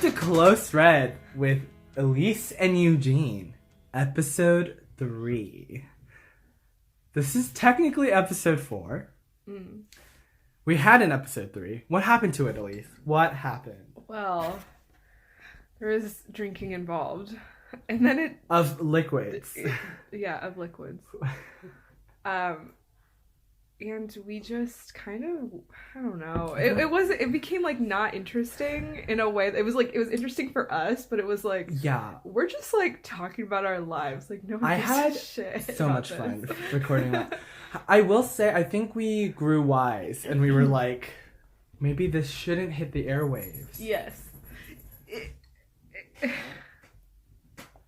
to Close Red with Elise and Eugene, episode 3. This is technically episode 4. We had an episode 3. What happened to it, Elise? What happened? Well, there was drinking involved. And then it... Of liquids. Of liquids. And we just kind of, I don't know. It became like not interesting in a way. It was interesting for us, but it was like, yeah, we're just like talking about our lives. Like no one I gives had a shit so about much this. fun recording that. I will say, I think we grew wise and we were like, maybe this shouldn't hit the airwaves. Yes. It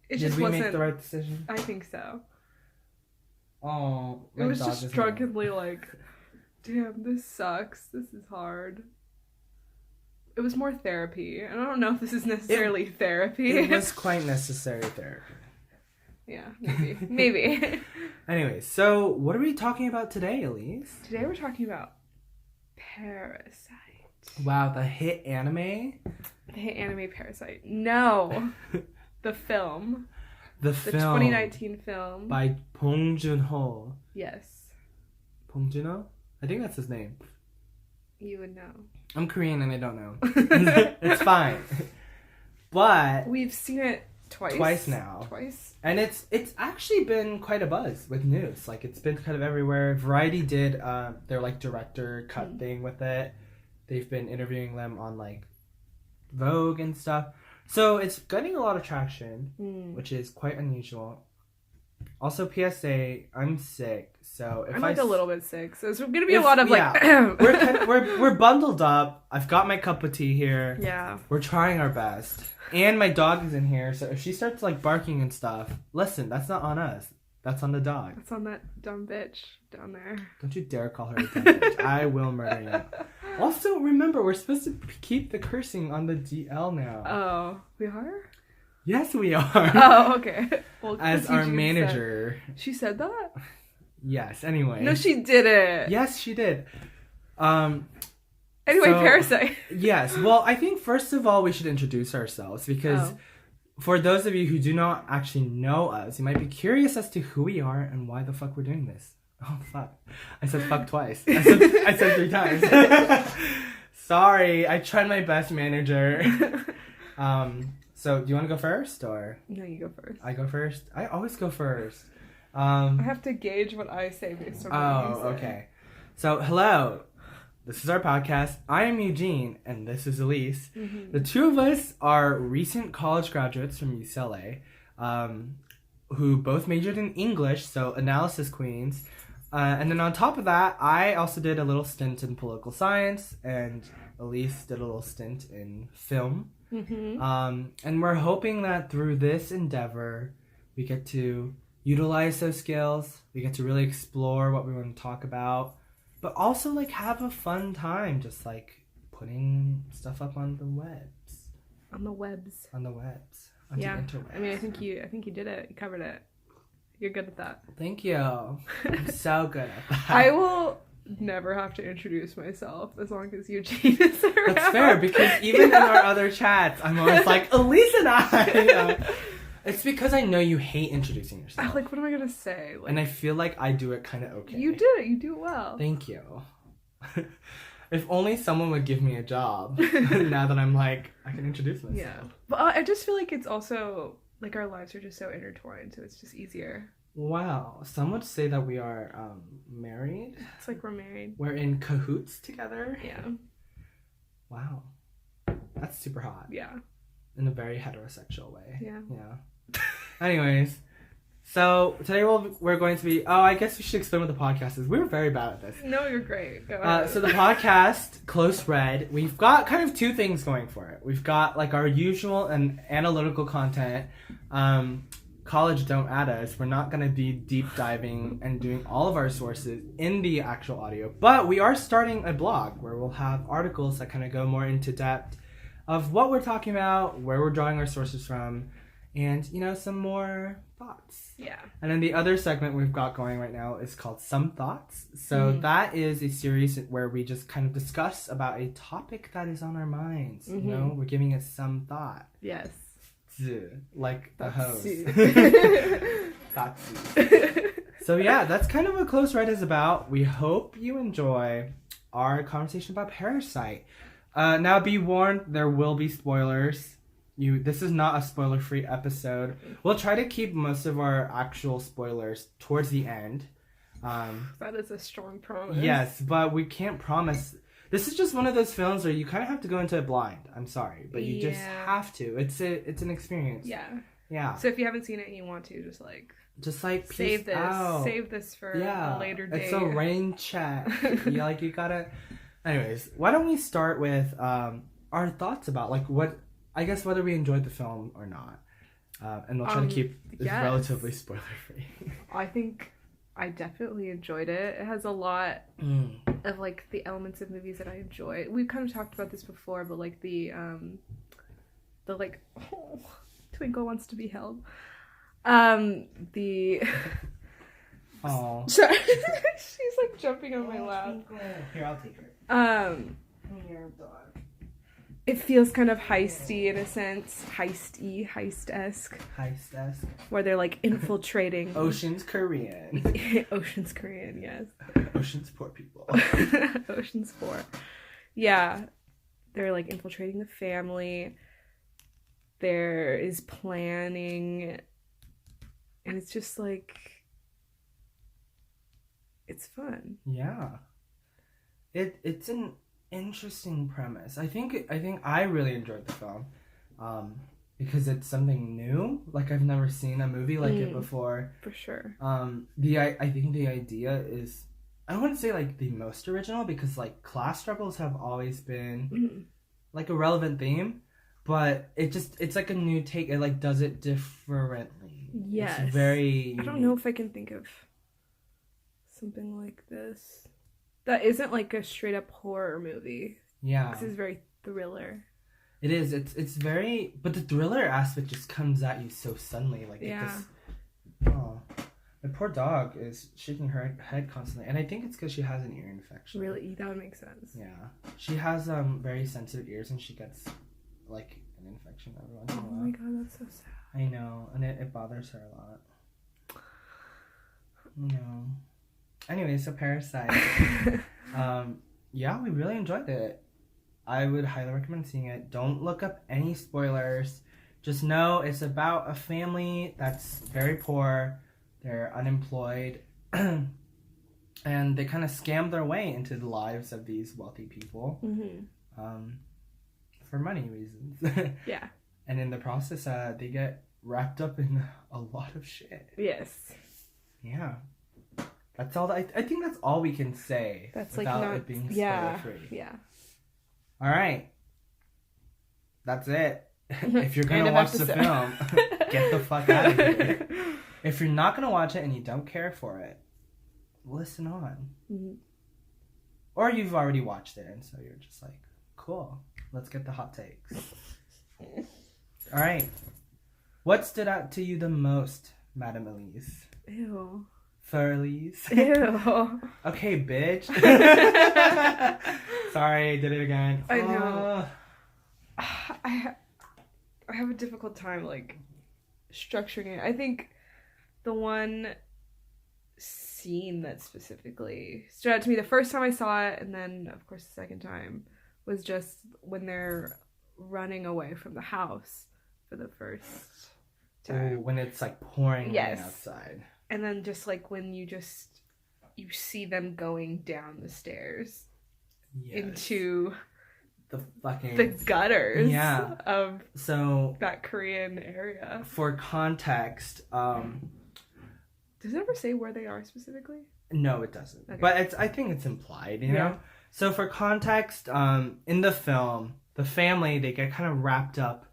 Did just we wasn't. make the right decision? I think so. Oh, It was just drunkenly like, damn, this sucks. This is hard. It was more therapy. And I don't know if this is necessarily therapy. It was quite necessary therapy. Yeah, maybe. Anyway, so what are we talking about today, Elise? Today we're talking about Parasite. Wow, the hit anime? The hit anime Parasite. No. The film. The 2019 film. By Bong Joon Ho. Yes. Bong Joon Ho? I think that's his name. You would know. I'm Korean and I don't know. It's fine. But we've seen it twice. Twice now. And it's actually been quite a buzz with news. Like, it's been kind of everywhere. Variety did their like director cut thing with it. They've been interviewing them on like Vogue and stuff. So it's getting a lot of traction, which is quite unusual. Also, PSA, I'm sick, so if I'm like a little bit sick, so it's gonna be a lot of like. we're bundled up. I've got my cup of tea here. Yeah. We're trying our best, and my dog is in here. So if she starts like barking and stuff, listen, that's not on us. That's on the dog. That's on that dumb bitch down there. Don't you dare call her a dumb bitch. I will murder you. Also, remember, we're supposed to keep the cursing on the DL now. Oh, we are? Yes, we are. Oh, okay. Well, as our manager. She said that? Yes, anyway. No, she didn't. Yes, she did. Anyway, Parasite. Yes. Well, I think first of all, we should introduce ourselves because for those of you who do not actually know us, you might be curious as to who we are and why the fuck we're doing this. Oh, fuck. I said fuck twice. I said 3 times. Sorry. I tried my best, manager. So, do you want to go first, or? No, you go first. I go first? I always go first. I have to gauge what I say based on what you say. Okay. So, hello. This is our podcast. I am Eugene, and this is Elise. The two of us are recent college graduates from UCLA, who both majored in English, so analysis queens. And then on top of that, I also did a little stint in political science, and Elise did a little stint in film. And we're hoping that through this endeavor, we get to utilize those skills. We get to really explore what we want to talk about, but also like have a fun time, just like putting stuff up on the webs. On the webs. On the interwebs. I mean, I think you did it. You covered it. You're good at that. Thank you. I'm so good at that. I will never have to introduce myself as long as Eugene is around. That's fair, because even in our other chats, I'm always like, Elise and I. It's because I know you hate introducing yourself. Like, what am I going to say? And I feel like I do it kind of okay. You did it. You do it well. Thank you. If only someone would give me a job now that I'm like, I can introduce myself. Yeah. But I just feel like it's also, like, our lives are just so intertwined, so it's just easier. Wow. Some would say that we are married. It's like we're married. We're in cahoots together. Yeah. Wow. That's super hot. Yeah. In a very heterosexual way. Yeah. Yeah. Anyways, so today we're going to be... Oh, I guess we should explain what the podcast is. We're very bad at this. No, you're great. Go ahead. So the podcast, Close Red, we've got kind of 2 things going for it. We've got like our usual and analytical content. College don't add us. We're not going to be deep diving and doing all of our sources in the actual audio. But we are starting a blog where we'll have articles that kind of go more into depth of what we're talking about, where we're drawing our sources from, and, you know, some more thoughts. Yeah. And then the other segment we've got going right now is called Some Thoughts. So that is a series where we just kind of discuss about a topic that is on our minds. You know, we're giving it some thought. Yes. Like the host. That's So yeah, that's kind of what Close Red is about. We hope you enjoy our conversation about Parasite. Now be warned, there will be spoilers. This is not a spoiler-free episode. We'll try to keep most of our actual spoilers towards the end. That is a strong promise. Yes, but we can't promise. This is just one of those films where you kind of have to go into it blind. I'm sorry, but you just have to. It's an experience. Yeah. Yeah. So if you haven't seen it and you want to, just like save this. Out. Save this for a later date. It's a rain check. You gotta. Anyways, why don't we start with our thoughts about whether we enjoyed the film or not, and we'll try to keep it relatively spoiler free. I think I definitely enjoyed it. It has a lot of like the elements of movies that I enjoy. We've kind of talked about this before, but like the Twinkle wants to be held. Oh, she's like jumping on my lap. Here, I'll take her. Here, dog. It feels kind of heisty in a sense. Heist-esque. Heist-esque. Where they're like infiltrating. Ocean's Korean. Ocean's Korean, yes. Ocean's poor people. Ocean's 4. Yeah. They're like infiltrating the family. There is planning. And it's just like... It's fun. Yeah. It's an interesting premise. I think I really enjoyed the film because it's something new. Like, I've never seen a movie like it before. For sure. I think the idea is, I wouldn't say like the most original, because like class struggles have always been like a relevant theme, but it's like a new take. It like does it differently. Yes. It's very... I don't know if I can think of something like this that isn't like a straight up horror movie. Yeah. This is very thriller. It is. It's very... But the thriller aspect just comes at you so suddenly. Like, oh. My poor dog is shaking her head constantly. And I think it's because she has an ear infection. Really? That would make sense. Yeah. She has very sensitive ears, and she gets, like, an infection every once in a while. Oh my god, that's so sad. I know. And it bothers her a lot. No. Anyway, so Parasite. Yeah, we really enjoyed it. I would highly recommend seeing it. Don't look up any spoilers. Just know it's about a family that's very poor. They're unemployed. And they kind of scam their way into the lives of these wealthy people. For money reasons. Yeah. And in the process, they get wrapped up in a lot of shit. Yes. Yeah. That's all. I think that's all we can say. That's without like not it being spoiler free. Yeah. All right. That's it. If you're gonna watch the film, get the fuck out of here. If you're not gonna watch it and you don't care for it, listen on. Or you've already watched it and so you're just like, cool. Let's get the hot takes. All right. What stood out to you the most, Madam Elise? Ew. Elise. Ew. Okay, bitch. Sorry, I did it again. I know. I have a difficult time, like, structuring it. I think the one scene that specifically stood out to me the first time I saw it, and then, of course, the second time, was just when they're running away from the house for the first time. Ooh, when it's, like, pouring rain outside. And then just, like, when you see them going down the stairs into the gutters of that Korean area. For context, does it ever say where they are specifically? No, it doesn't. Okay. But I think it's implied, you know? So for context, in the film, the family, they get kind of wrapped up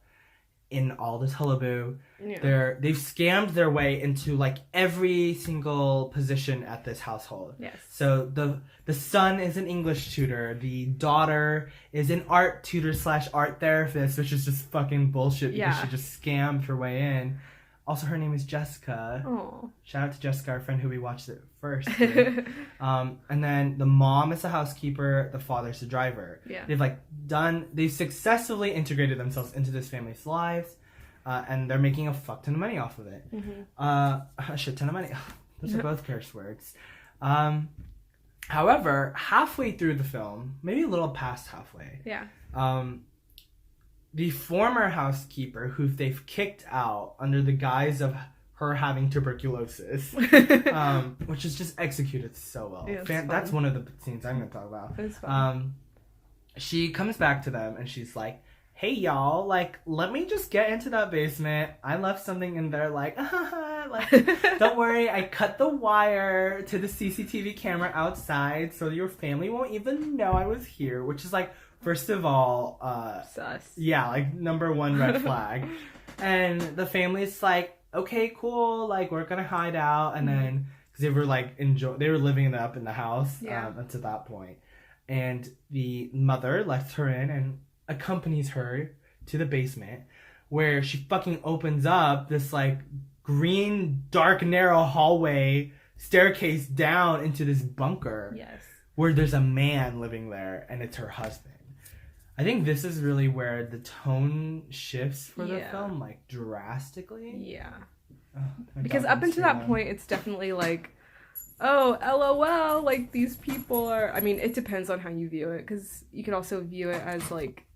in all this hullabaloo. Yeah. They've scammed their way into like every single position at this household. Yes. So the son is an English tutor. The daughter is an art tutor / art therapist, which is just fucking bullshit because she just scammed her way in. Also, her name is Jessica. Oh. Shout out to Jessica, our friend who we watched it first. And then the mom is the housekeeper. The father's the driver. Yeah. They've successfully integrated themselves into this family's lives. And they're making a fuck ton of money off of it. A shit ton of money. Those are both curse words. However, halfway through the film, maybe a little past halfway. Yeah. The former housekeeper, who they've kicked out under the guise of her having tuberculosis, which is just executed so well. Yeah, that's one of the scenes I'm going to talk about. It's fun. She comes back to them and she's like, hey y'all, like, let me just get into that basement. I left something in there, like, don't worry, I cut the wire to the CCTV camera outside so your family won't even know I was here, which is like, first of all, sus. Yeah, like, number one red flag. And the family's like, okay, cool, like, we're gonna hide out. And then, because they were like, they were living it up in the house until that point. And the mother lets her in and accompanies her to the basement, where she fucking opens up this like green, dark, narrow hallway staircase down into this bunker. Yes. Where there's a man living there, and it's her husband. I think this is really where the tone shifts for the film, like drastically. Yeah. Oh, because up until that point, it's definitely like, oh, LOL, like these people are. I mean, it depends on how you view it, because you can also view it as like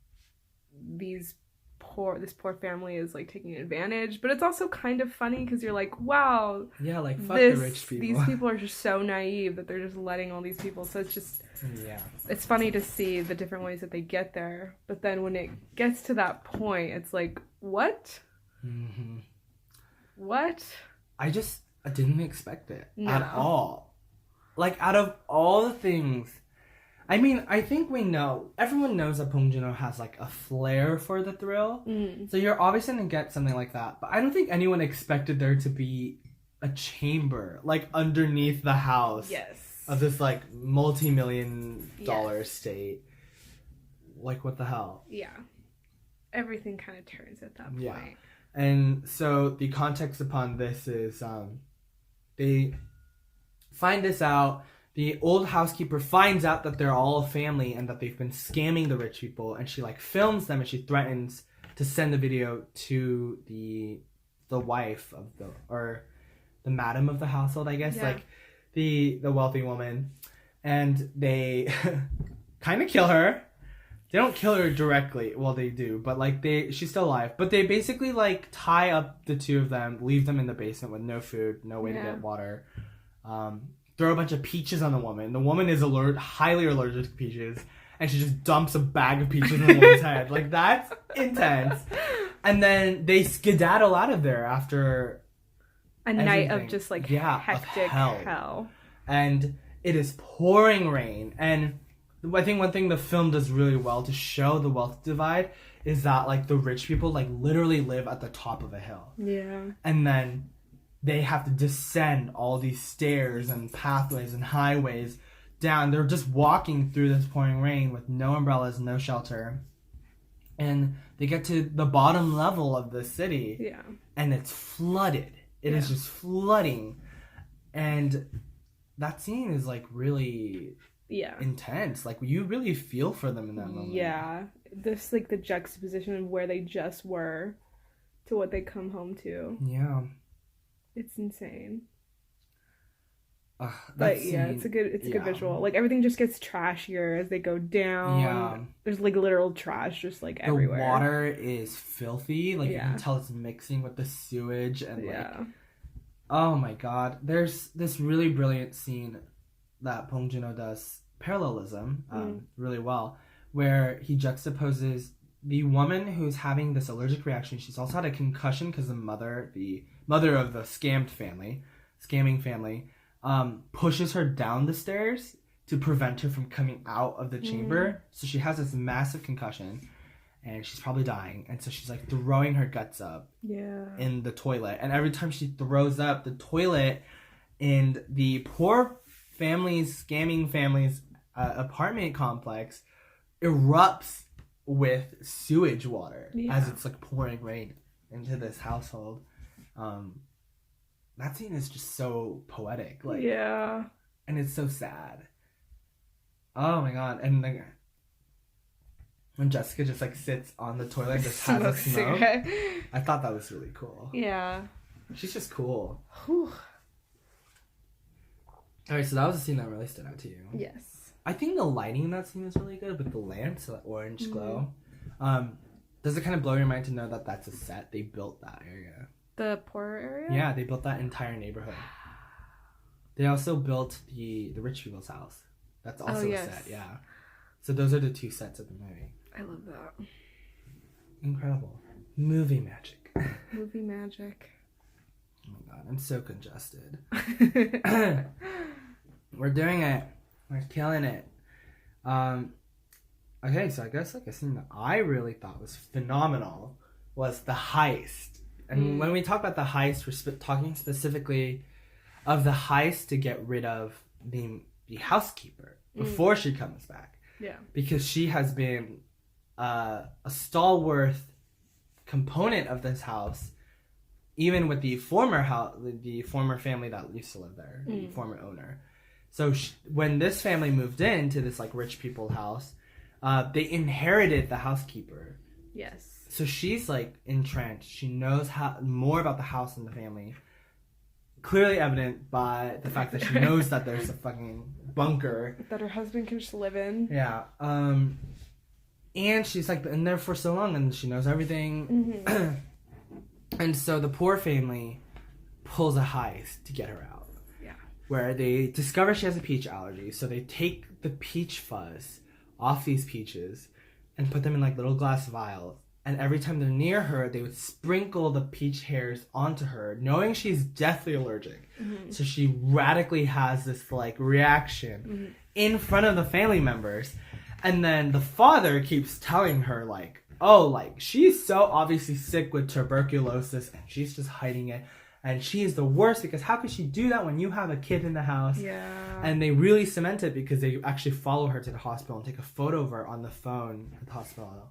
this poor family is like taking advantage, but it's also kind of funny because you're like, wow, yeah, like fuck the rich people. These people are just so naive that they're just letting all these people. So it's just, it's funny to see the different ways that they get there. But then when it gets to that point, it's like, what? Mm-hmm. What? I didn't expect it at all. Like, out of all the things, I mean, I think everyone knows that Bong Joon Ho has like a flair for the thrill. So you're obviously going to get something like that. But I don't think anyone expected there to be a chamber like underneath the house of this like multi-million-dollar estate. Like, what the hell? Yeah. Everything kind of turns at that point. Yeah. And so the context upon this is they find this out. The old housekeeper finds out that they're all a family and that they've been scamming the rich people, and she like films them and she threatens to send the video to the wife of the madam of the household, I guess, like the wealthy woman, and they kind of kill her. They don't kill her directly. Well, they do, but like she's still alive. But they basically like tie up the two of them, leave them in the basement with no food, no way to get water. Throw a bunch of peaches on the woman. The woman is highly allergic to peaches, and she just dumps a bag of peaches on the woman's head. Like, that's intense. And then they skedaddle out of there after a night of just like hectic hell. And it is pouring rain. And I think one thing the film does really well to show the wealth divide is that like the rich people like literally live at the top of a hill. Yeah. And then they have to descend all these stairs and pathways and highways down. They're just walking through this pouring rain with no umbrellas, no shelter. And they get to the bottom level of the city. Yeah. And it's flooded. It is just flooding. And that scene is like really intense. Like, you really feel for them in that moment. Yeah. This like the juxtaposition of where they just were to what they come home to. Yeah. It's insane. But yeah, it's a good visual. Like, everything just gets trashier as they go down. Yeah. There's like literal trash just like everywhere. The water is filthy. Like, you can tell it's mixing with the sewage and like, oh my god. There's this really brilliant scene that Bong Joon Ho does parallelism really well, where he juxtaposes the woman who's having this allergic reaction. She's also had a concussion because the mother of the scamming family, pushes her down the stairs to prevent her from coming out of the chamber. So she has this massive concussion. and she's probably dying, and so she's like throwing her guts up in the toilet, and every time she throws up, the toilet in the poor family's scamming family's apartment complex erupts with sewage water as it's like pouring rain into this household. That scene is just so poetic, like and it's so sad. Oh my god. And like when Jessica just like sits on the toilet and just has a smoke, I thought that was really cool. Yeah, she's just cool. Whew. All right, so that was a scene that really stood out to you. Yes, I think the lighting in that scene is really good with the lamps, the orange glow. Does it kind of blow your mind to know that that's a set? They built that area. The poorer area? Yeah, they built that entire neighborhood. They also built the rich people's house. That's also a set, yeah. So those are the two sets of the movie. I love that. Incredible. Movie magic. Movie magic. Oh my god, I'm so congested. We're doing it. We're killing it. Okay, so I guess like a scene that I really thought was phenomenal was the heist. And when we talk about the heist, we're talking specifically of the heist to get rid of the housekeeper before she comes back. Yeah. Because she has been a stalwart component of this house, even with the former family that used to live there, the former owner. So when this family moved into this like rich people house, they inherited the housekeeper. Yes. So she's like entrenched. She knows more about the house and the family. Clearly evident by the fact that she knows that there's a fucking bunker that her husband can just live in. Yeah. And she's like been there for so long, and she knows everything. And so the poor family pulls a heist to get her out. Yeah. Where they discover she has a peach allergy, so they take the peach fuzz off these peaches and put them in like little glass vials. And every time they're near her, they would sprinkle the peach hairs onto her, knowing she's deathly allergic. So she radically has this like reaction in front of the family members. And then the father keeps telling her like, oh, like she's so obviously sick with tuberculosis and she's just hiding it. And she's the worst because how could she do that when you have a kid in the house? Yeah. And they really cement it because they actually follow her to the hospital and take a photo of her on the phone at the hospital.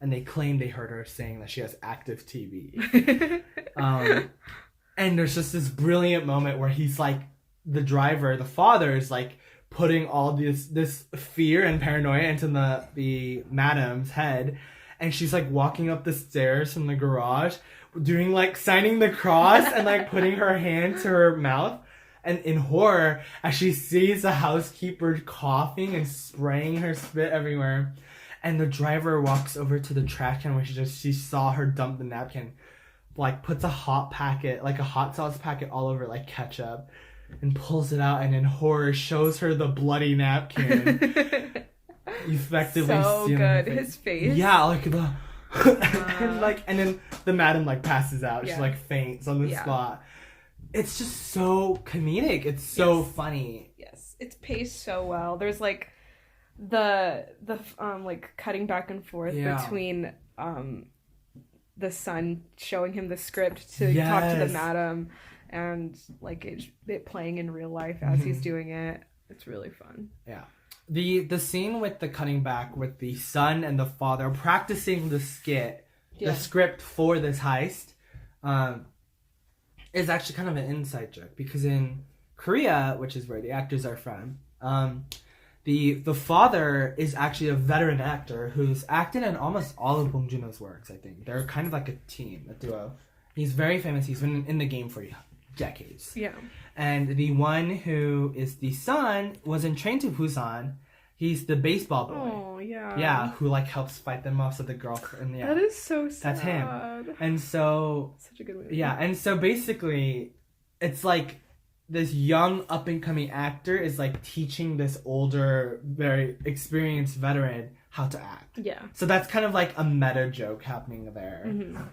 And they claim they heard her saying that she has active TB. And there's just this brilliant moment where he's like, the driver, the father is like putting all this fear and paranoia into the madam's head. And she's like walking up the stairs from the garage, doing like signing the cross and like putting her hand to her mouth. And in horror, as she sees the housekeeper coughing and spraying her spit everywhere. And the driver walks over to the trash can where she saw her dump the napkin, like puts a hot sauce packet all over like ketchup and pulls it out and in horror shows her the bloody napkin. Effectively so good. His face. Yeah, like the and then the madam like passes out. She like faints on the spot. It's just so comedic. It's so funny. Yes. It's paced so well. There's like the like cutting back and forth between the son showing him the script to talk to the madam and like it playing in real life as he's doing it. It's really fun. Yeah. The scene with the cutting back with the son and the father practicing the script for this heist is actually kind of an inside joke because in Korea, which is where the actors are from, the father is actually a veteran actor who's acted in almost all of Bong Joon Ho's works, I think. They're kind of like a team, a duo. He's very famous. He's been in the game for decades. Yeah. And the one who is the son was in Train to Busan. He's the baseball boy. Oh, yeah. Yeah, who like helps fight them off. So the girlfriend. Yeah. That is so sad. That's him. And so... Such a good movie. Yeah, and so basically, it's like this young up-and-coming actor is like teaching this older, very experienced veteran how to act. Yeah. So that's kind of like a meta joke happening there.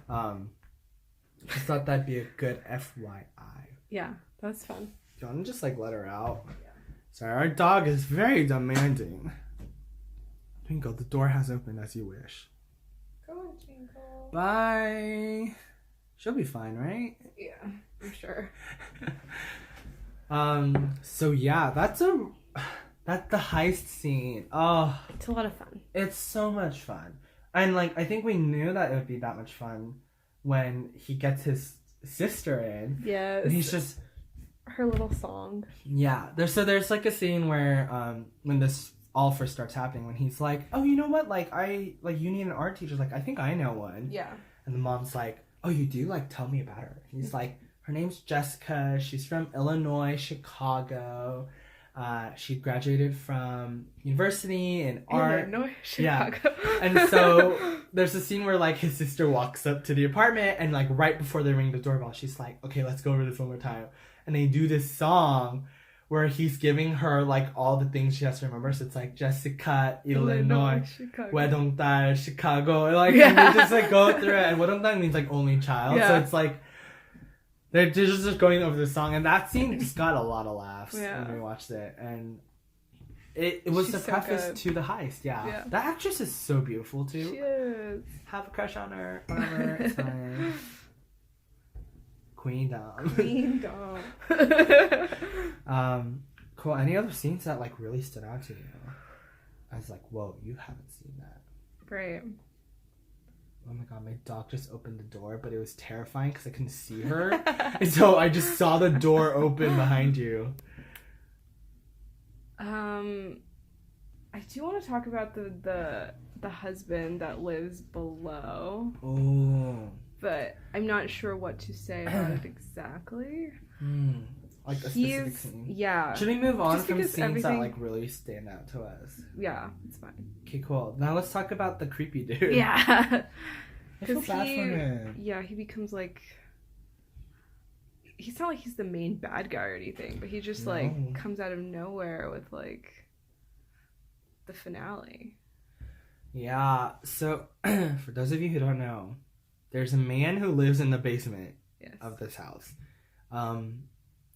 I thought that'd be a good FYI. Yeah, that's fun. Do you want to just like let her out? Yeah. Sorry, our dog is very demanding. Twinkle, the door has opened as you wish. Go on, Twinkle. Bye. She'll be fine, right? Yeah, I'm sure. So yeah, that's the heist scene. Oh, It's a lot of fun. it's so much fun. And like I think we knew that it would be that much fun when he gets his sister in. Yes. And he's just her little song. Yeah. There's like a scene where when this all first starts happening, when he's like, "Oh, you know what? Like you need an art teacher." Like, I think I know one. Yeah. And the mom's like, "Oh, you do? Like, tell me about her." And he's like, "Her name's Jessica. She's from Illinois, Chicago. She graduated from university in art." Illinois, Chicago. Yeah. And so there's a scene where like his sister walks up to the apartment and like right before they ring the doorbell, she's like, "Okay, let's go over this one more time." And they do this song where he's giving her like all the things she has to remember. So it's like Jessica, Illinois, Wedongdal, Chicago. Like and they just like go through it. And Wedongdal means like only child. Yeah. So it's like they're just going over the song. And that scene just got a lot of laughs when we watched it. And it was the preface to the heist. Yeah. That actress is so beautiful too. She is. Have a crush on her. Whatever. It's fine. Queendom. Cool. Any other scenes that like really stood out to you? I was like, whoa, you haven't seen that. Right. Oh my god, my dog just opened the door, but it was terrifying because I couldn't see her. And so I just saw the door open behind you. I do want to talk about the husband that lives below. Oh. But I'm not sure what to say about it exactly. Like a specific scene? Yeah. Should we move on from scenes that like really stand out to us? Yeah, it's fine. Okay, cool. Now let's talk about the creepy dude. Yeah. I feel bad for him. Yeah, he becomes like... He's not like he's the main bad guy or anything, but he just like comes out of nowhere with like the finale. Yeah, so for those of you who don't know, there's a man who lives in the basement of this house. And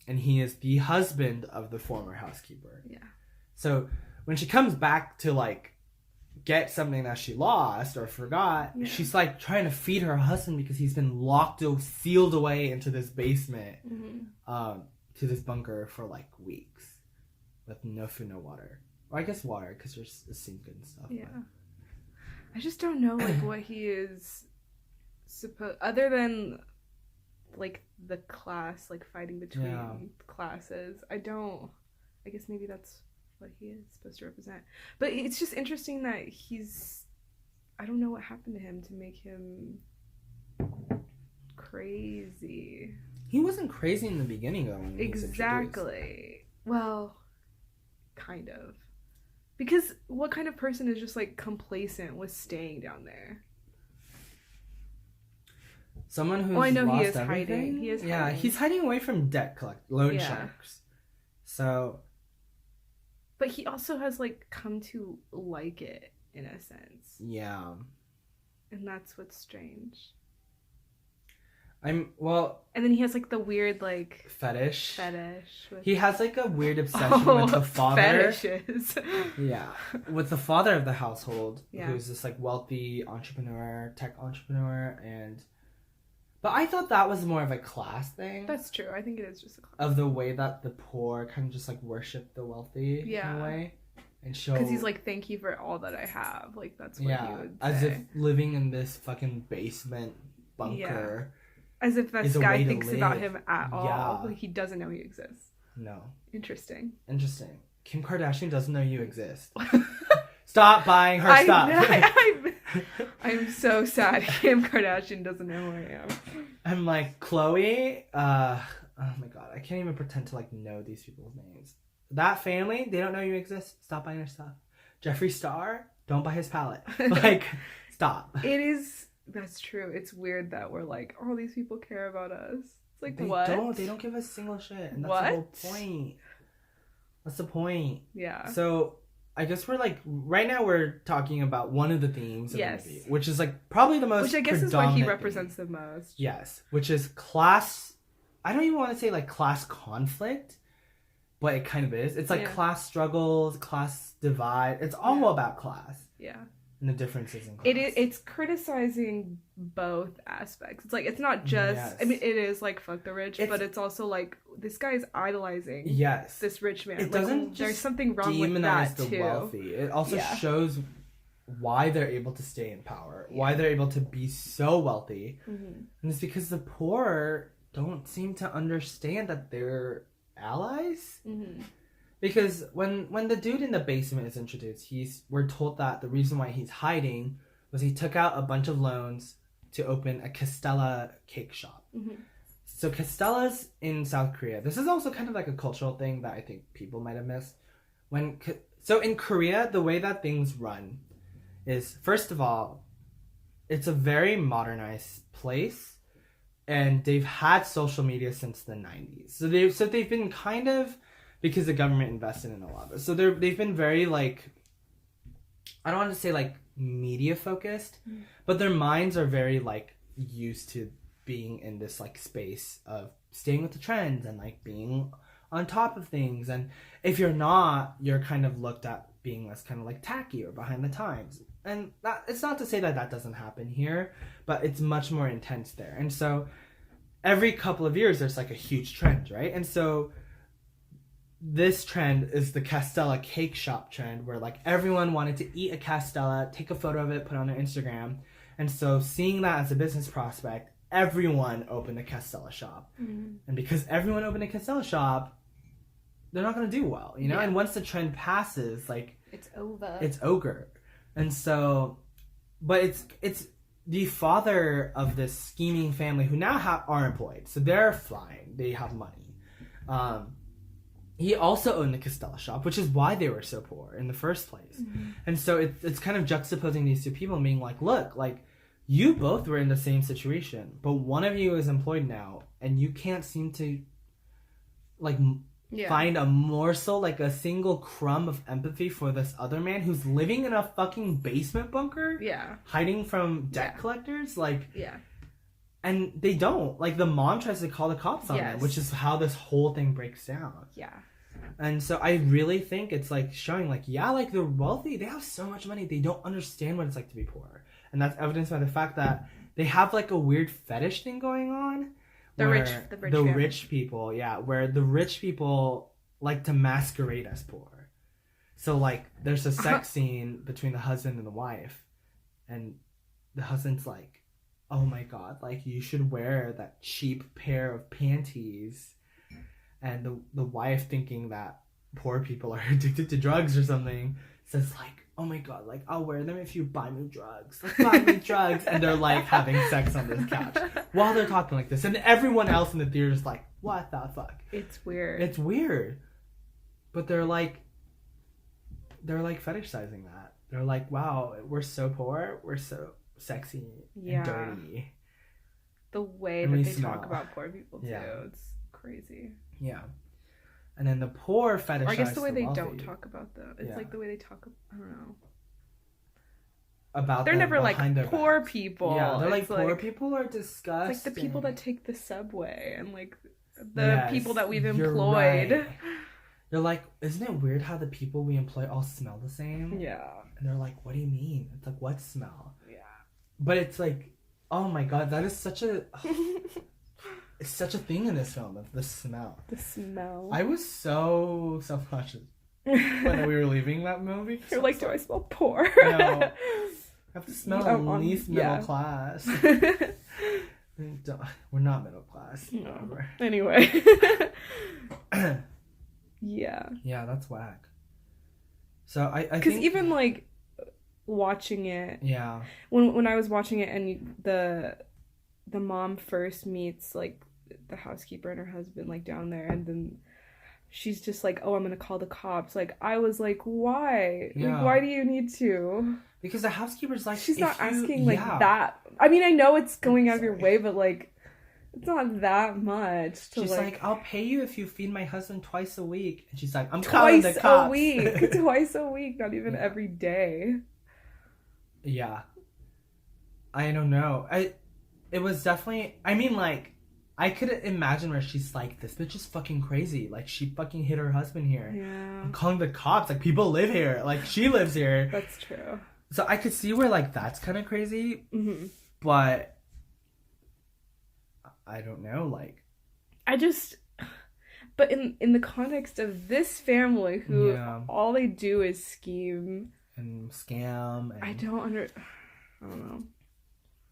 he is the husband of the former housekeeper. Yeah. So when she comes back to like get something that she lost or forgot, she's like trying to feed her husband because he's been sealed away into this basement, to this bunker for like weeks with no food, no water. Or I guess water because there's a sink and stuff. Yeah. But... I just don't know like what he is other than like the class, like fighting between classes. I guess maybe that's what he is supposed to represent. But it's just interesting that I don't know what happened to him to make him crazy. He wasn't crazy in the beginning though. When Exactly. Well, kind of. Because what kind of person is just like complacent with staying down there? Someone who's I know lost he is everything. hiding. He is hiding. Yeah, he's hiding away from loan sharks. So, but he also has like come to like it in a sense. Yeah. And that's what's strange. And then he has like the weird like fetish. With... He has like a weird obsession with the father. Fetishes. Yeah, with the father of the household, who's this like wealthy tech entrepreneur, but I thought that was more of a class thing. That's true. I think it is just a class. Of the way that the poor kind of just like worship the wealthy in a way. And show... Because he's like, thank you for all that I have. Like, that's what he would say. As if living in this fucking basement bunker. Yeah. As if this guy thinks about him at all. Yeah. Like, he doesn't know he exists. No. Interesting. Kim Kardashian doesn't know you exist. Stop buying her stuff. I'm so sad Kim Kardashian doesn't know who I am. I'm like, Khloe, oh my god, I can't even pretend to like know these people's names. That family, they don't know you exist. Stop buying their stuff. Jeffree Star, don't buy his palette. Like, stop. That's true. It's weird that we're like, oh, these people care about us. It's like, They don't give us single shit. And that's the whole point. That's the point. Yeah. So, I guess we're like, right now we're talking about one of the themes of the movie, which is like probably the most Which I guess is what he represents the most. Yes, which is class, I don't even want to say like class conflict, but it kind of is. It's like class struggles, class divide. It's all about class. Yeah. and the differences in class. It's criticizing both aspects. It's like, it's not just, Yes. I mean, it is like, fuck the rich, but it's also like, this guy is idolizing this rich man. It doesn't like, just there's something wrong with that, demonize the too. wealthy. It also shows why they're able to stay in power, why they're able to be so wealthy. And it's because the poor don't seem to understand that they're allies. Because when the dude in the basement is introduced, we're told that the reason why he's hiding was he took out a bunch of loans to open a Castella cake shop. So Castella's in South Korea. This is also kind of like a cultural thing that I think people might have missed. So in Korea, the way that things run is, first of all, it's a very modernized place, and they've had social media since the 90s. So they've been kind of, because the government invested in a lot of it. So they've been very, like, I don't want to say, like, media focused, but their minds are very, like, used to being in this, like, space of staying with the trends and, like, being on top of things. And if you're not, you're kind of looked at being less kind of, like, tacky or behind the times. And it's not to say that doesn't happen here, but it's much more intense there. And so every couple of years, there's, like, a huge trend, right? And so this trend is the Castella cake shop trend, where, like, everyone wanted to eat a Castella, take a photo of it, put it on their Instagram. And so seeing that as a business prospect, everyone opened a Castella shop. And because everyone opened a Castella shop, they're not going to do well, you know? And once the trend passes, like, it's over. It's ogre. And so, but it's the father of this scheming family who now are employed. So they're flying. They have money. He also owned the Castella shop, which is why they were so poor in the first place. And so it's kind of juxtaposing these two people and being like, look, like, you both were in the same situation, but one of you is employed now, and you can't seem to, like, find a morsel, like a single crumb of empathy for this other man who's living in a fucking basement bunker, hiding from debt collectors, like, and they don't. Like, the mom tries to call the cops on them, which is how this whole thing breaks down. And so I really think it's, like, showing, like, like, they're wealthy. They have so much money. They don't understand what it's like to be poor. And that's evidenced by the fact that they have, like, a weird fetish thing going on. The rich people, where the rich people like to masquerade as poor. So, like, there's a sex scene between the husband and the wife. And the husband's like, oh my god, like, you should wear that cheap pair of panties. And the wife, thinking that poor people are addicted to drugs or something, says, like, oh my god, like, I'll wear them if you buy me drugs. Like, buy me drugs. And they're, like, having sex on this couch while they're talking like this. And everyone else in the theater is like, what the fuck? It's weird. It's weird. But they're like fetishizing that. They're like, wow, we're so poor. We're so sexy and dirty. The way that they talk about poor people, too. It's crazy. Yeah. And then the poor fetishize, or I guess the way they wealthy. Don't talk about them. It's like the way they talk, I don't know. About they're never like poor backs. people. Yeah, they're like poor people are disgusting. It's like the people that take the subway and, like, the people that we've employed. Right. They're like, isn't it weird how the people we employ all smell the same? Yeah. And they're like, what do you mean? It's like, what smell? Yeah. But it's like, oh my god, that is such a... It's such a thing in this film, of the smell. The smell. I was so self-conscious when we were leaving that movie. You're like, do I smell poor? No. I have to smell at least middle class. We're not middle class. No. Anyway. Yeah. Yeah, that's whack. So I think... Because even, like, watching it... Yeah. When I was watching it and the mom first meets, like, the housekeeper and her husband, like, down there, and then she's just like, oh, I'm gonna call the cops. Like, I was like, why? Yeah. Like, why do you need to? Because the housekeeper's like, she's not asking, like, that. I mean, I know it's going out of your way, but, like, it's not that much. She's like, I'll pay you if you feed my husband twice a week. And she's like, I'm calling the cops. Twice a week, not even every day. Yeah. I don't know. It was definitely, I mean, like, I could imagine where she's like, this bitch is fucking crazy. Like, she fucking hit her husband here. Yeah. I'm calling the cops. Like, people live here. Like, she lives here. That's true. So I could see where, like, that's kind of crazy, but I don't know, like... But in the context of this family, who all they do is scheme... And scam, and... I don't know.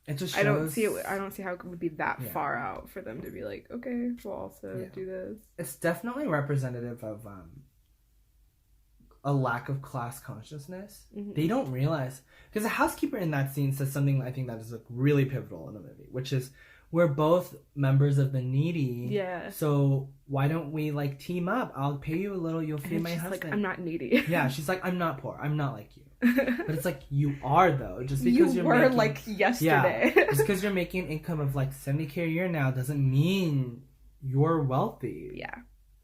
It just shows... I don't see how it would be that far out for them to be like, okay, we'll also do this. It's definitely representative of a lack of class consciousness. They don't realize, because the housekeeper in that scene says something I think that is like really pivotal in the movie, which is, we're both members of the needy. Yeah. So why don't we like team up? I'll pay you a little. You'll feed my husband. Like, I'm not needy. Yeah. She's like, I'm not poor. I'm not like you. But it's like, you are though. Just because you were making, like yesterday. Yeah. Just because you're making income of like $70,000 a year now doesn't mean you're wealthy. Yeah.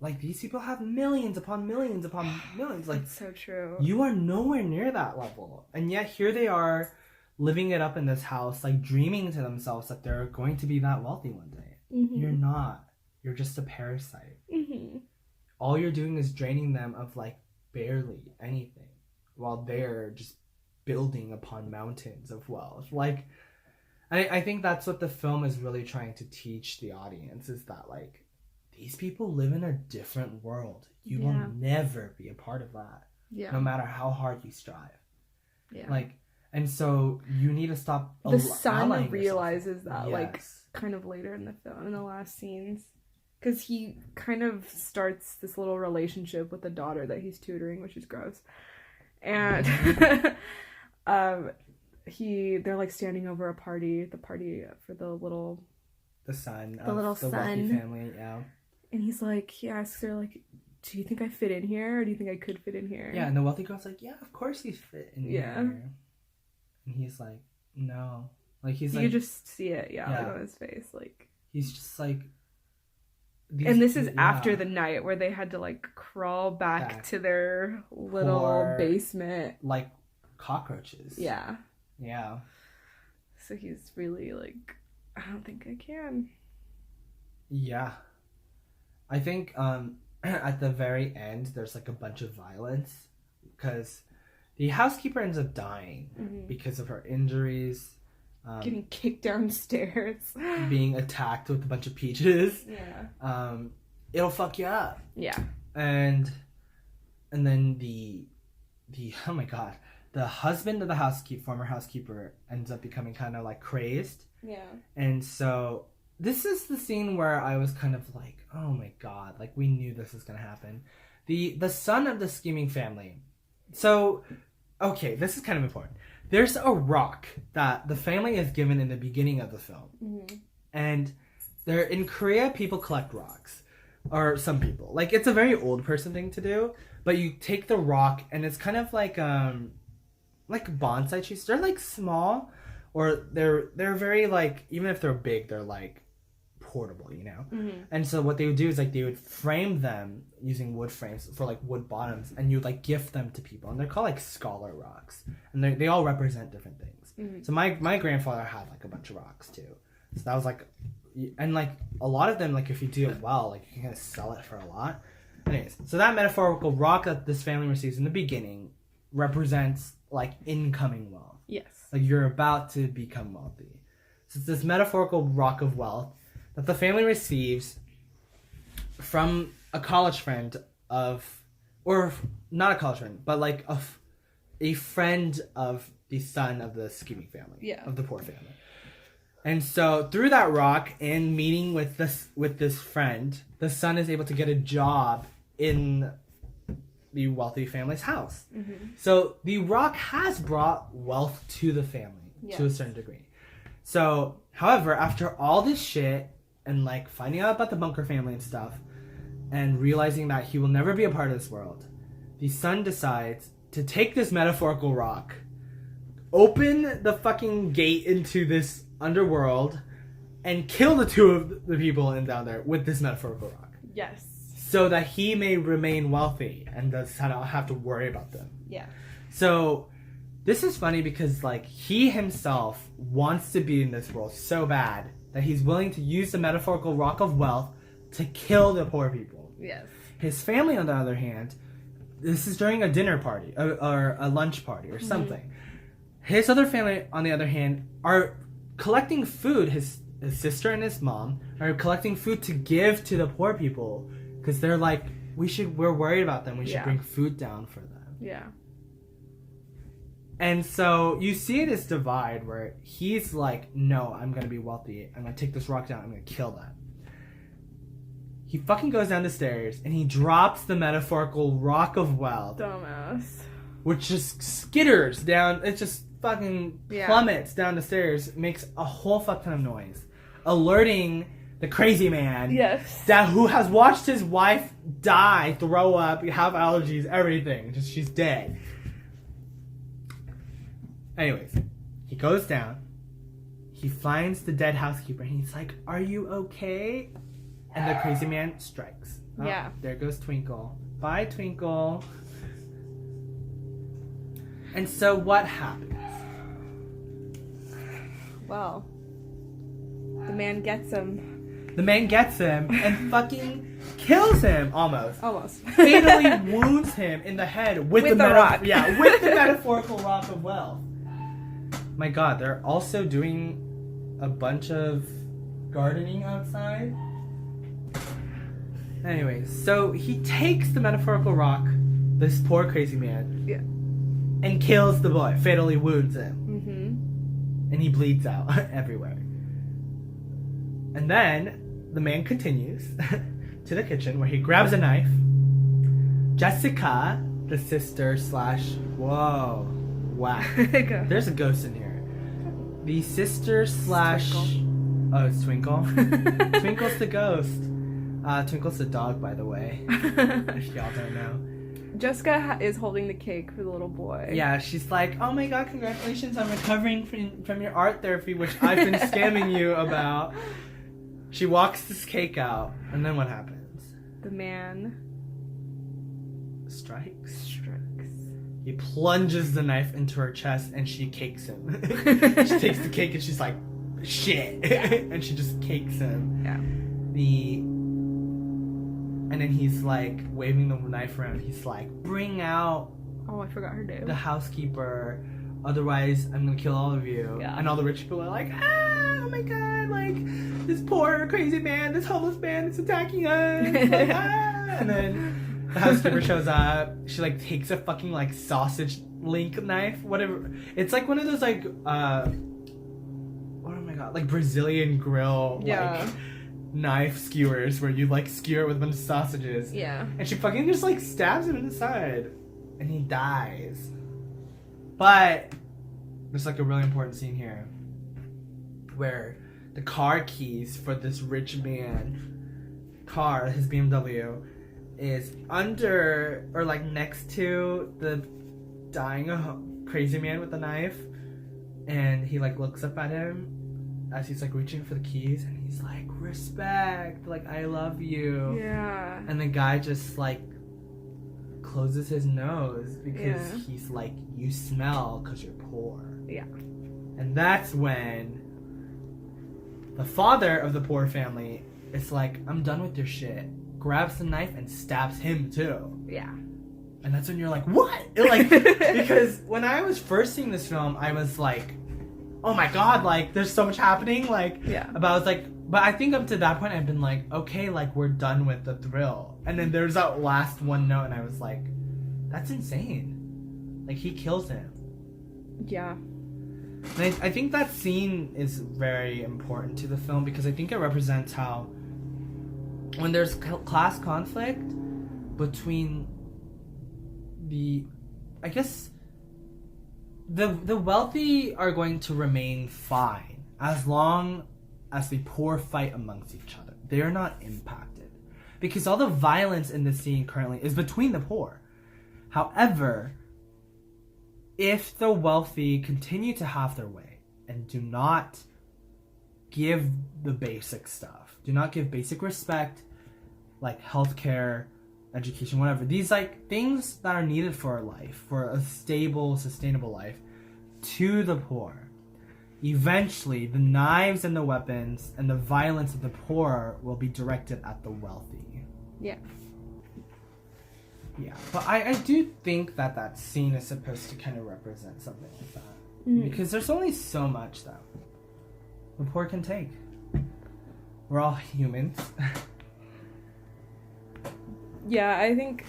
Like, these people have millions upon millions upon millions. Like, that's so true. You are nowhere near that level. And yet here they are, living it up in this house, like dreaming to themselves that they're going to be that wealthy one day. You're not. You're just a parasite. All you're doing is draining them of like barely anything, while they're just building upon mountains of wealth. Like, I think that's what the film is really trying to teach the audience, is that like, these people live in a different world. You will never be a part of that. Yeah. No matter how hard you strive. Yeah. Like, and so you need to stop. The son realizes that, like, kind of later in the film, in the last scenes, because he kind of starts this little relationship with the daughter that he's tutoring, which is gross, and they're like standing over the party for the son of the wealthy family, and he asks her like, do you think I fit in here, or do you think I could fit in here? Yeah, and the wealthy girl's like, yeah, of course you fit in here. And he's like, no. Like, he's like... You just see it, like, on his face. Like, he's just like... And this is after the night where they had to, like, crawl back to their little basement. Like, cockroaches. Yeah. Yeah. So he's really like, I don't think I can. Yeah. I think at the very end, there's, like, a bunch of violence. Because... the housekeeper ends up dying because of her injuries. Getting kicked downstairs. Being attacked with a bunch of peaches. Yeah. It'll fuck you up. Yeah. And then the oh my god, the husband of the former housekeeper ends up becoming kind of like crazed. Yeah. And so this is the scene where I was kind of like, oh my god, like we knew this was gonna happen. The son of the scheming family. So, okay, this is kind of important. There's a rock that the family is given in the beginning of the film. And in Korea, people collect rocks. Or some people. Like, it's a very old person thing to do. But you take the rock, and it's kind of like bonsai trees. They're, like, small. Or they're very, like, even if they're big, they're, like, portable, you know? And so what they would do is, like, they would frame them using wood frames for, like, wood bottoms, and you would, like, gift them to people. And they're called, like, scholar rocks. And they all represent different things. So my grandfather had, like, a bunch of rocks, too. So that was, like... And, like, a lot of them, like, if you do it well, like, you can kind of sell it for a lot. Anyways, so that metaphorical rock that this family receives in the beginning represents, like, incoming wealth. Yes. Like, you're about to become wealthy. So it's this metaphorical rock of wealth that the family receives from a college friend or not a college friend, but like a friend of the son of the scheming family, of the poor family. And so through that rock and meeting with this friend, the son is able to get a job in the wealthy family's house. So the rock has brought wealth to the family to a certain degree. So, however, after all this shit, and, like, finding out about the Bunker family and stuff, and realizing that he will never be a part of this world, the son decides to take this metaphorical rock, open the fucking gate into this underworld, and kill the two of the people down there with this metaphorical rock. Yes. So that he may remain wealthy and does not have to worry about them. Yeah. So... this is funny because, like, he himself wants to be in this world so bad that he's willing to use the metaphorical rock of wealth to kill the poor people. Yes. His family, on the other hand, this is during a dinner party or a lunch party or something. His other family, on the other hand, are collecting food. His sister and his mom are collecting food to give to the poor people because they're like, we're worried about them. We should bring food down for them. Yeah. And so you see this divide where he's like, no, I'm going to be wealthy. I'm going to take this rock down. I'm going to kill them. He fucking goes down the stairs and he drops the metaphorical rock of wealth. Dumbass. Which just skitters down. It just fucking plummets down the stairs. Makes a whole fuck ton of noise. Alerting the crazy man. Yes. Who has watched his wife die, throw up, have allergies, everything. Just she's dead. Anyways, he goes down. He finds the dead housekeeper and he's like, are you okay? And the crazy man strikes. Oh, yeah. There goes Twinkle. Bye, Twinkle. And so what happens? Well, the man gets him. The man gets him and fucking kills him almost. Almost. Fatally wounds him in the head with the rock. Yeah, with the metaphorical rock of wealth. My God, they're also doing a bunch of gardening outside. Anyways, so he takes the metaphorical rock, this poor crazy man, and kills the boy, fatally wounds him. Mm-hmm. And he bleeds out everywhere. And then the man continues to the kitchen where he grabs a knife. Jessica, the sister / whoa, wow. There's a ghost in here. The sister / oh, it's Twinkle. Twinkle's the ghost. Twinkle's the dog, by the way. If y'all don't know. Jessica is holding the cake for the little boy. Yeah, she's like, oh my God, congratulations on recovering from your art therapy, which I've been scamming you about. She walks this cake out, and then what happens? The man strikes. He He plunges the knife into her chest and she cakes him. She takes the cake and she's like, shit. And she just cakes him. Yeah. And then he's like waving the knife around. He's like, bring out Oh, I forgot her name. the housekeeper. Otherwise, I'm going to kill all of you. Yeah. And all the rich people are like, oh my God, like, this poor crazy man, this homeless man is attacking us. Like, And then the housekeeper shows up. She like takes a fucking like sausage link knife, whatever. It's like one of those like oh my God, like Brazilian grill like knife skewers where you like skewer it with a bunch of sausages. Yeah. And she fucking just like stabs him in the side, and he dies. But there's like a really important scene here where the car keys for this rich man car, his BMW, is under or like next to the dying crazy man with the knife, and he like looks up at him as he's like reaching for the keys, and he's like, respect, like, I love you. Yeah. And the guy just like closes his nose because he's like, you smell because you're poor. Yeah. And that's when the father of the poor family is like, I'm done with your shit. Grabs the knife and stabs him too. Yeah. And that's when you're like, what? Like, because when I was first seeing this film, I was like, oh my God, like, there's so much happening. Like, but I was like, but I think up to that point, I've been like, okay, like, we're done with the thrill. And then there's that last one note, and I was like, that's insane. Like, he kills him. Yeah. And I think that scene is very important to the film because I think it represents how when there's class conflict between I guess the wealthy are going to remain fine as long as the poor fight amongst each other. They are not impacted because all the violence in the scene currently is between the poor. However, if the wealthy continue to have their way and do not give the basic stuff, do not give basic respect, like healthcare, education, whatever, these like things that are needed for a life, for a stable, sustainable life, to the poor, eventually the knives and the weapons and the violence of the poor will be directed at the wealthy. Yeah, but I do think that scene is supposed to kind of represent something like that. Because there's only so much that the poor can take. We're all humans. Yeah, I think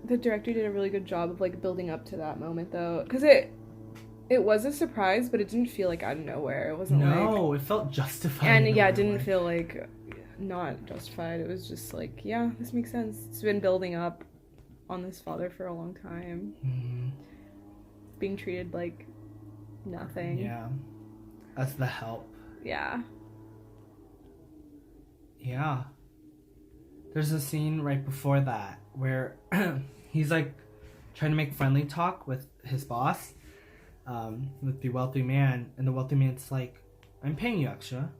the director did a really good job of like building up to that moment though, because it was a surprise, but it didn't feel like out of nowhere. It wasn't it felt justified. And it didn't feel like not justified. It was just like, yeah, this makes sense. It's been building up on this father for a long time. Being treated like nothing. Yeah. As the help. Yeah. Yeah. There's a scene right before that where he's like trying to make friendly talk with his boss, with the wealthy man, and the wealthy man's like, I'm paying you extra.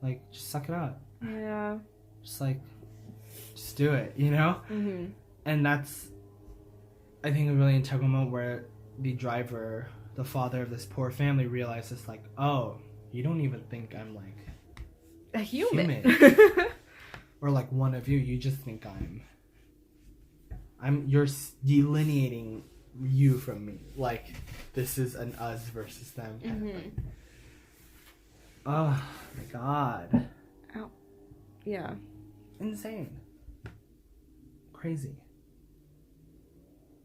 Like, just suck it up. Yeah. Just do it, you know? Mm-hmm. And that's, I think, a really integral moment where the driver, the father of this poor family, realizes like, oh, you don't even think I'm like a human. Or like one of you. You just think you're delineating you from me. Like, this is an us versus them kind of thing. Oh my god. Ow. Yeah. Insane. Crazy.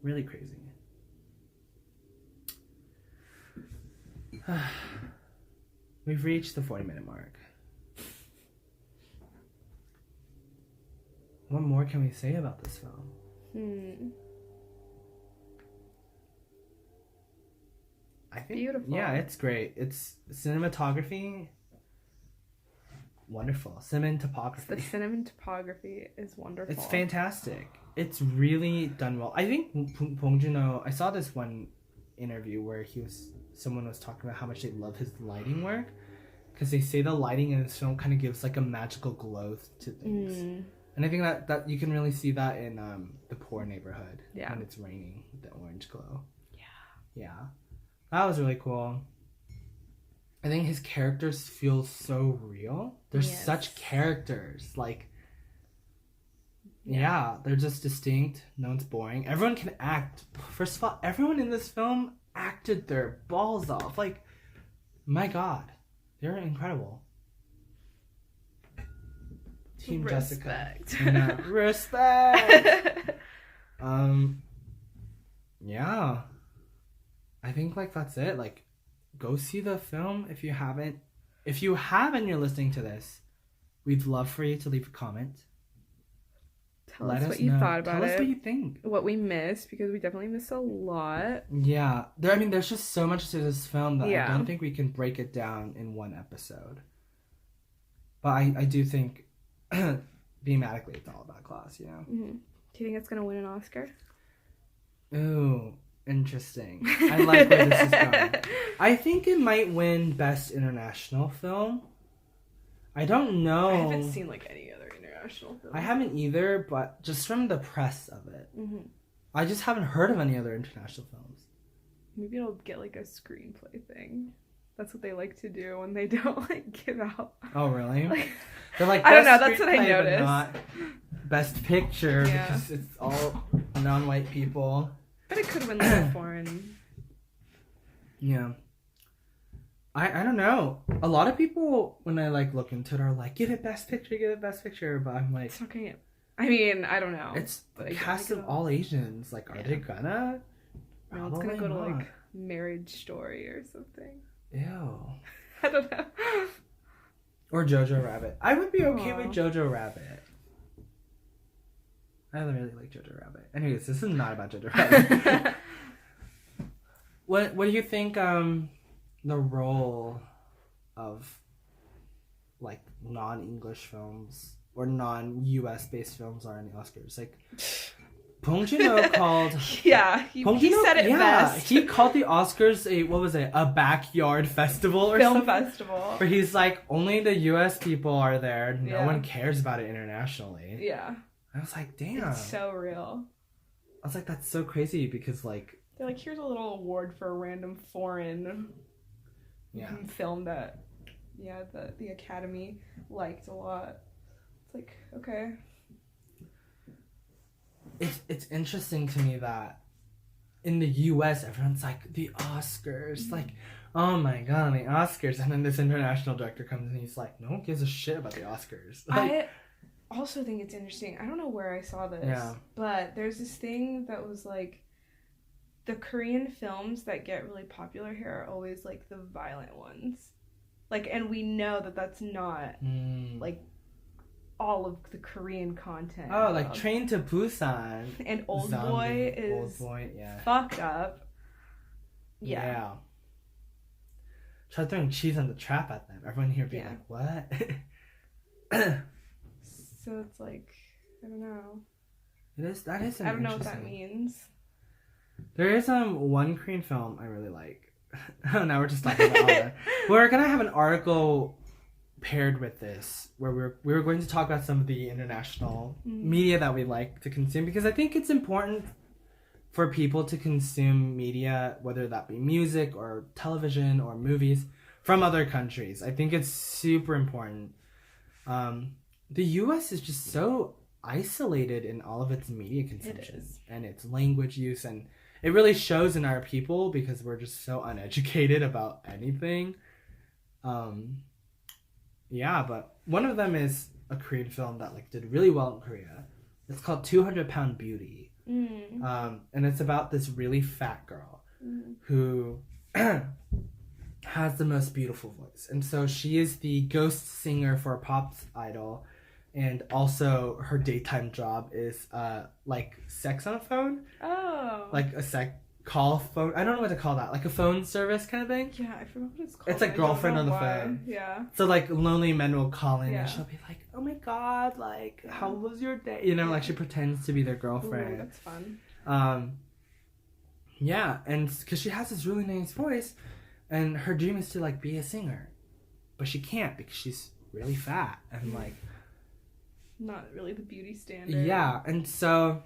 Really crazy. We've reached the 40-minute mark. What more can we say about this film? I think, beautiful. Yeah, it's great. It's cinematography. Wonderful. Cinematography. The cinematography is wonderful. It's fantastic. It's really done well. I think Bong Joon Ho, I saw this one interview where someone was talking about how much they love his lighting work, because they say the lighting in this film kind of gives like a magical glow to things. And I think that you can really see that in the poor neighborhood when it's raining, the orange glow. Yeah. That was really cool. I think his characters feel so real. They're such characters. Like, they're just distinct. No one's boring. Everyone can act. First of all, everyone in this film acted their balls off. Like, my God. They're incredible. Team Respect. Jessica. Respect. Yeah. I think like that's it. Like, go see the film if you haven't. If you have and you're listening to this, we'd love for you to leave a comment. Tell us what you thought about it. Tell us what you think. What we missed, because we definitely missed a lot. Yeah. There's just so much to this film that I don't think we can break it down in one episode. But I do think thematically it's all about class, you know? Mm-hmm. Do you think it's going to win an Oscar? Ooh, interesting. I like where this is going. I think it might win Best International Film. I don't know. I haven't seen like any other international film. I haven't either, but just from the press of it. I just haven't heard of any other international films. Maybe it'll get like a screenplay thing. That's what they like to do when they don't like give out. Oh, really? They're like, I don't know. That's what I noticed. Not Best Picture, because it's all non-white people. But it could win like a foreign. Yeah. I don't know. A lot of people, when I like look into it, are like, give it Best Picture. But I'm like, it's not gonna. I mean, I don't know. It's a cast of all Asians. Like, are they gonna? No, it's gonna go to like Marriage Story or something. Ew. I don't know. Or Jojo Rabbit. I would be okay with Jojo Rabbit. I really like Jojo Rabbit. Anyways, this is not about Jojo Rabbit. What do you think the role of like non-English films or non-US based films are in the Oscars? Like, Bong Joon Ho called... Yeah, he said it best. He called the Oscars a backyard festival or something. Film festival. Where he's like, only the US people are there. No one cares about it internationally. Yeah. I was like, damn. It's so real. I was like, that's so crazy because like... They're like, here's a little award for a random foreign film that, the Academy liked a lot. It's like, okay. It's interesting to me that in the US, everyone's like, the Oscars. Like, oh my god, the Oscars. And then this international director comes and he's like, no one gives a shit about the Oscars. Like, I also think it's interesting. I don't know where I saw this, but there's this thing that was like, the Korean films that get really popular here are always like the violent ones. Like, and we know that that's not like all of the Korean content. Oh, like Train to Busan. And Old Boy is fucked up. Yeah. Try throwing cheese on the trap at them. Everyone here being like, what? So it's like, I don't know. That is. I don't know what that means. There is one Korean film I really like. Oh, now we're just talking about all that. We're gonna have an article paired with this where we were going to talk about some of the international media that we like to consume, because I think it's important for people to consume media, whether that be music or television or movies, from other countries. I think it's super important. The US is just so isolated in all of its media consumption and its language use, and it really shows in our people because we're just so uneducated about anything. But one of them is a Korean film that like did really well in Korea. It's called 200 Pound Beauty. And it's about this really fat girl who has the most beautiful voice. And so she is the ghost singer for a pop idol. And also her daytime job is like sex on a phone. Oh. Like a call phone. I don't know what to call that. Like a phone service kind of thing. Yeah, I forgot what it's called. It's like girlfriend on the phone. Yeah. So like lonely men will call in and she'll be like, oh my god, like how was your day? You know, like she pretends to be their girlfriend. Ooh, that's fun. And because she has this really nice voice, and her dream is to like be a singer, but she can't because she's really fat and like not really the beauty standard. Yeah, and so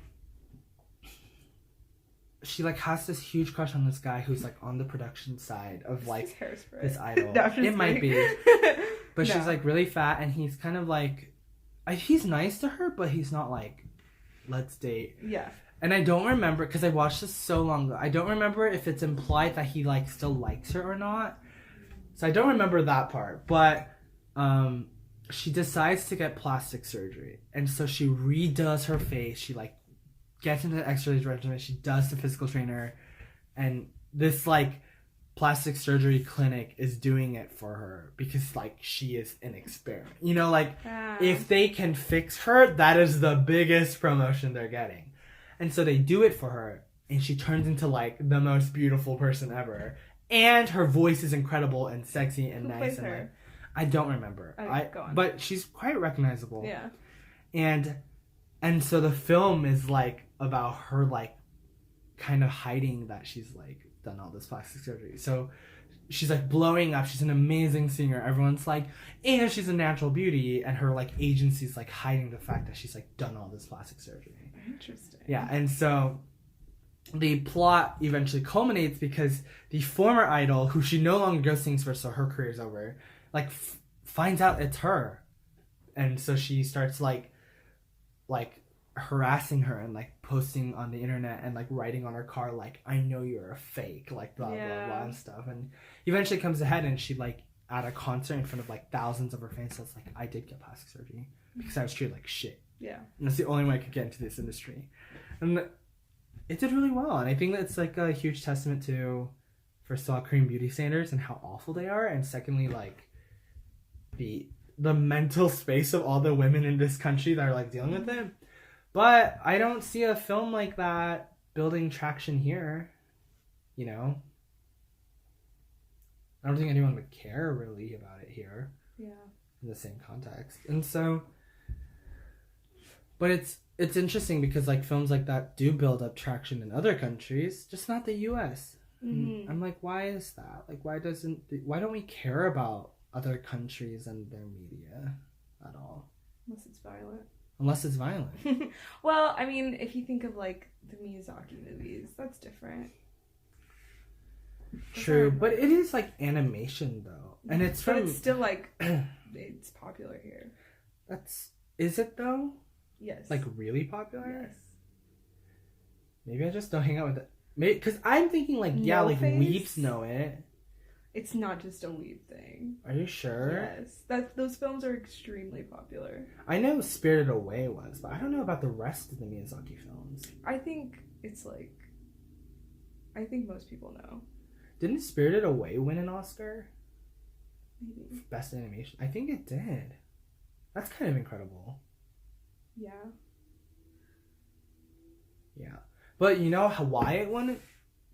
she like has this huge crush on this guy who's like on the production side of like this idol. No, it might be, but she's like really fat, and he's kind of like, he's nice to her, but he's not like, let's date. Yeah. And I don't remember, because I watched this so long ago. I don't remember if it's implied that he like still likes her or not. So I don't remember that part, but she decides to get plastic surgery, and so she redoes her face. She like gets into the exercise regimen. She does the physical trainer, and this like plastic surgery clinic is doing it for her because like she is an experiment. You know, like if they can fix her, that is the biggest promotion they're getting. And so they do it for her, and she turns into like the most beautiful person ever, and her voice is incredible and sexy and nice. Plays and her? Like, I don't remember. Go on. But she's quite recognizable. Yeah. And so the film is like about her like kind of hiding that she's like done all this plastic surgery. So she's like blowing up. She's an amazing singer. Everyone's like, and she's a natural beauty, and her like agency's like hiding the fact that she's like done all this plastic surgery. Interesting. Yeah, and so the plot eventually culminates because the former idol, who she no longer goes sings for, so her career's over, like finds out it's her, and so she starts like harassing her and like posting on the internet and like writing on her car like, I know you're a fake, like blah blah blah and stuff. And eventually comes ahead, and she like at a concert in front of like thousands of her fans says like, I did get plastic surgery because I was treated like shit. Yeah. And that's the only way I could get into this industry. And it did really well, and I think that's like a huge testament to, first of all, Korean beauty standards and how awful they are, and secondly, like the mental space of all the women in this country that are like dealing with it. But I don't see a film like that building traction here, you know? I don't think anyone would care really about it here. Yeah. In the same context. And so, but it's interesting because like films like that do build up traction in other countries, just not the US. Mm-hmm. I'm like, why is that? Like, why don't we care about other countries and their media at all? Unless it's violent. Well, I mean, if you think of like the Miyazaki movies, that's different. True, but it is like animation though, and it's from. But it's still like it's popular here. Is it though? Yes. Like really popular? Yes. Maybe I just don't hang out with Because I'm thinking like, yeah, No like Face? weeps know it. It's not just a weeb thing. Are you sure? Yes, those films are extremely popular. I know Spirited Away was, but I don't know about the rest of the Miyazaki films. I think it's like, I think most people know. Didn't Spirited Away win an Oscar? Maybe. Best animation? I think it did. That's kind of incredible. Yeah. Yeah. But you know why it won?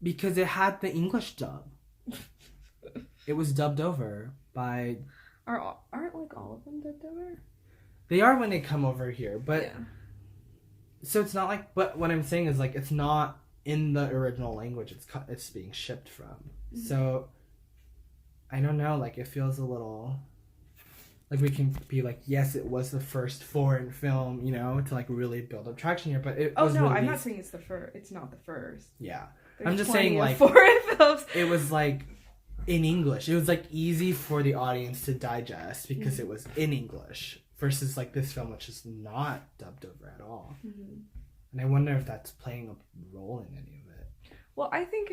Because it had the English dub. It was dubbed over by... Aren't like all of them dubbed over? They are when they come over here, but... Yeah. So it's not like... But what I'm saying is like, it's not in the original language it's being shipped from. Mm-hmm. So, I don't know, like it feels a little... Like we can be like, yes, it was the first foreign film, you know, to like really build up traction here, but it was I'm not saying it's the first. It's not the first. Yeah. There's I'm just saying like... foreign films. It was like... in English. It was like easy for the audience to digest because it was in English versus like this film which is not dubbed over at all. Mm-hmm. And I wonder if that's playing a role in any of it. Well, I think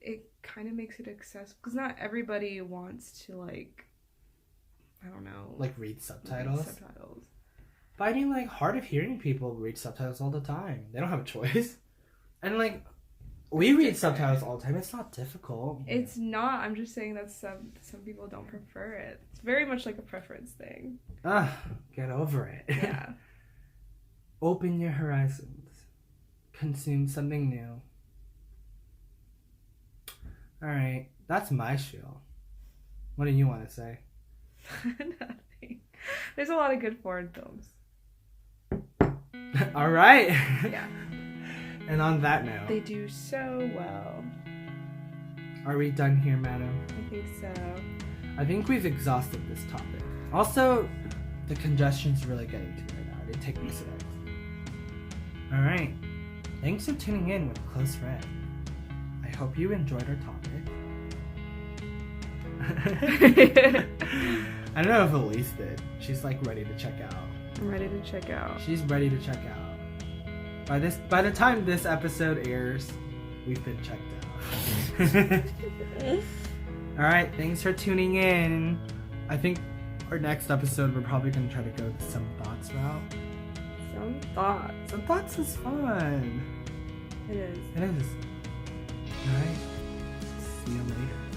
it kind of makes it accessible because not everybody wants to like, I don't know, like read subtitles. Subtitles. But I mean, like hard of hearing people read subtitles all the time. They don't have a choice. And like we read subtitles all the time. It's not difficult. It's not. I'm just saying that some people don't prefer it. It's very much like a preference thing. Get over it. Yeah. Open your horizons. Consume something new. Alright. That's my spiel. What do you want to say? Nothing. There's a lot of good foreign films. Alright. Yeah. And on that note... They do so well. Are we done here, madam? I think so. I think we've exhausted this topic. Also, the congestion's really getting to me right now. I did take me sick. Alright. Thanks for tuning in with Close Red. I hope you enjoyed our topic. I don't know if Elise did. She's like ready to check out. I'm ready to check out. She's ready to check out. By the time this episode airs, we've been checked out. Alright, thanks for tuning in. I think our next episode we're probably going to try to go the Some Thoughts route. Some Thoughts. Some Thoughts is fun. It is. It is. Alright. See you later.